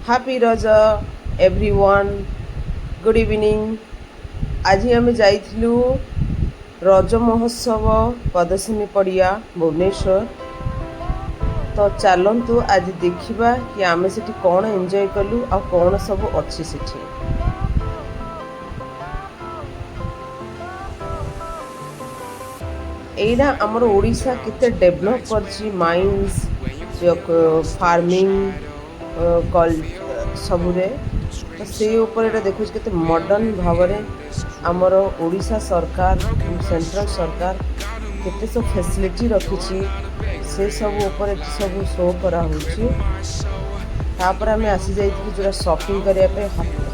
Happy रज everyone good evening. आज आम जाइलु रज महोत्सव प्रदर्शनी पड़िया भुवनेश्वर। तो चलतु आज देखा कि आम से कौन एंजॉय कलु आ कौन सब अच्छी सेठी। एटा आमर ओडिशा केते डेवलप करछि माइंस फार्मिंग सबुरे। तो से ऊपर एटा देखु केते मॉडर्न भाव में आमर ओडिशा सरकार सेंट्रल सरकार केते सब फैसिलिटी रखी से सब ऊपर सब शो करा होछि। तापर आम आसी जाइए जो शॉपिंग करने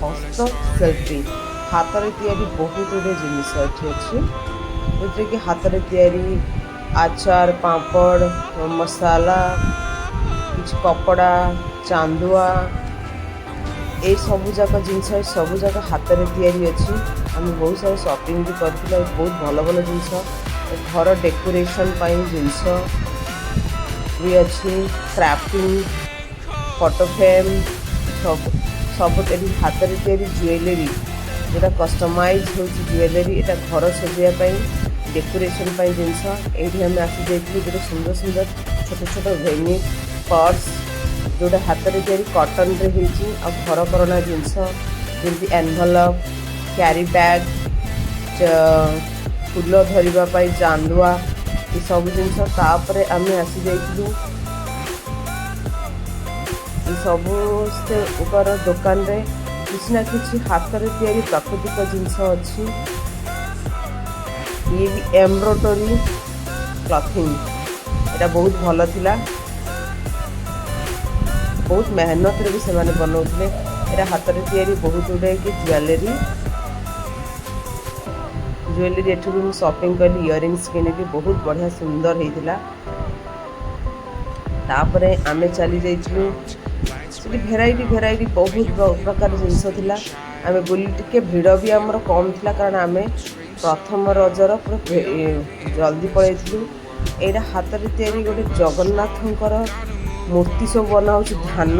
हस्त शिल्पी हाथ में तैयारी बहुत गुड़े जिनस अच्छी जो कि हाथ में तैयारी आचार पापड़ मसाला कुछ कपड़ा चांदुआ ये सबू जाक जिनस सबू जाक हाथ में तैयारी अच्छी। आम बहुत सारा शॉपिंग भी कर बहुत भल भल जिनस घर डेकोरेशन जिनस भी अच्छी क्राफ्टिंग फोटो फ्रेम सब सब हाथ में तैयारी ज्वेलरी जोटा कस्टमाइज हो ज्वेलरी यहाँ घर सजाई डेकोरेशन जिनस ये आम आसी जाइए जो सुंदर सुंदर छोट छोट वेनी पर्स जोटा हाथ में तैयारी कॉटन रे होती घर करना जिनस जमी एनवलप कैरी बैग फूल धरवाई चांदुआ ये सब जिनस आम आसी जाइलु सबू दुकान रे किसी ना किसी हाथ में तैयारी प्राकृतिक जिनस अच्छी। ये भी एम्ब्रॉयडरी क्लथिंग एटा बहुत भल थिला बहुत मेहनत रे भी से बनाते एटा हाथ में तैयारी बहुत गुड़े कि ज्वेलरी ज्वेलरी एठू भी शॉपिंग कली इयरिंग्स किनिली बहुत बढ़िया सुंदर होता। तापर आमे चली जाइलु भेराइटी भेराइटी बहुत प्रकार जिनस थिला। आमे बुली टिके भिड़ भी आमर कम थिला कारण आमे प्रथम रजर पूरा जल्दी पलैलु। यहाँ हाथ में तैयारी गोटे जगन्नाथंकर मूर्ति सब बना धान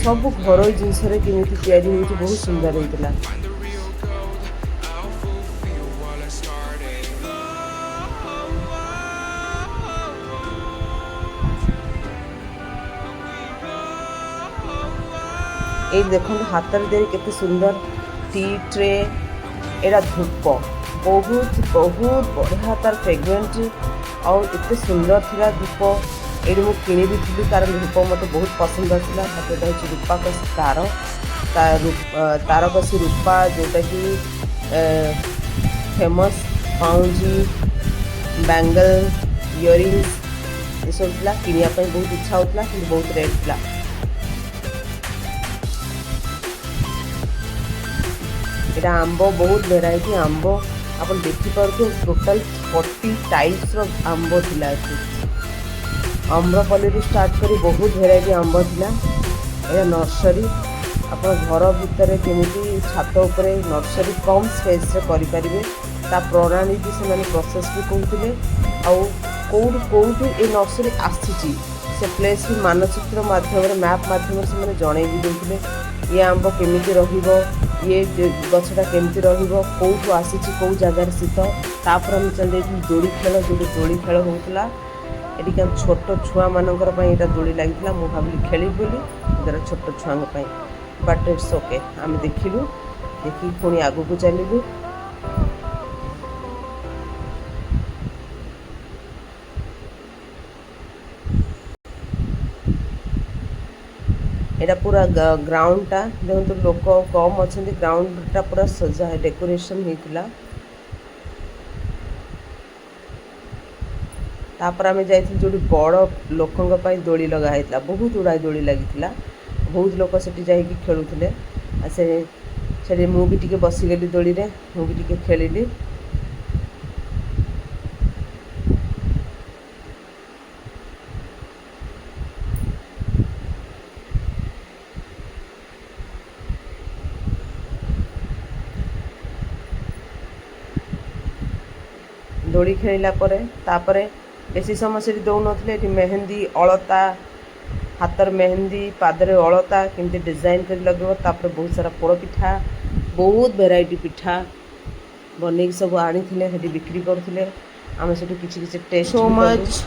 सब घर जिनस केमी तैयारी हो बहुत सुंदर होता। ये देखो हाथ में तैयारी केते सुंदर टी ट्रे एरा धूप बहुत बहुत बढ़िया तार फ्रेगरेंट और इतने सुंदर थिला धूप ये मुझे किणी भी थी कारण धूप मत बहुत पसंद आसाला। तापर रूपा कसी तार कसी रूपा जोटा कि फेमस पाउंजी बैंगल इयरिंग्स ये सब किनापी बहुत इच्छा होता कि बहुत रेट था। यहाँ आंब बहुत वेराइटी आंब आप देखिपे टोटाल 40 टाइप्स आंब थिला। आम्रपल्ली स्टार्ट करी बहुत वेराइटी आंब थिला। यह नर्सरी आप घर भितर केमी छात उपरे नर्सरी कम स्पेस करें ता प्रणाली भी से प्रोसेस भी कहते कौटी ये नर्सरी आसी से प्लेस भी मानचित्र माध्यम मैप माध्यम से जन भी देते ये आंब केमी रहिबो ये गछटा केमती कौटू आसी कौ जगार शीत। तापर हम चल जाइए दोड़ी खेल जो दोड़ी खेल होता ये छोट छुआ मानकर यहाँ दोड़ी लगी मुझे भाविली खेली बोली इधर छोट छुआ बट इट्स ओके आम देखिलु देखिए पुणी आगू को चलू। एटा पूरा ग्राउंडटा देखो लोक कम अच्छा ग्राउंडटा पूरा सजा है डेकोरेशन होता। तापर आम जाइए जो बड़ लोकों दोली लगाई बहुत गुड़ा दोली लगी बहुत लोग से खेलुले से मुझे टी बसीगली दोली रे मुझे टी खेलिली। दोड़ी खेलला तापर बेसी समय से दौन मेहंदी अलता हातर मेहंदी पादरे अलता केमती डिजाइन कर लगो तापर बहुत सारा पोड़ पिठा बहुत वेराइटी पिठा बन सब आनी बिक्री करते आम से किसी टेस्ट सो मच।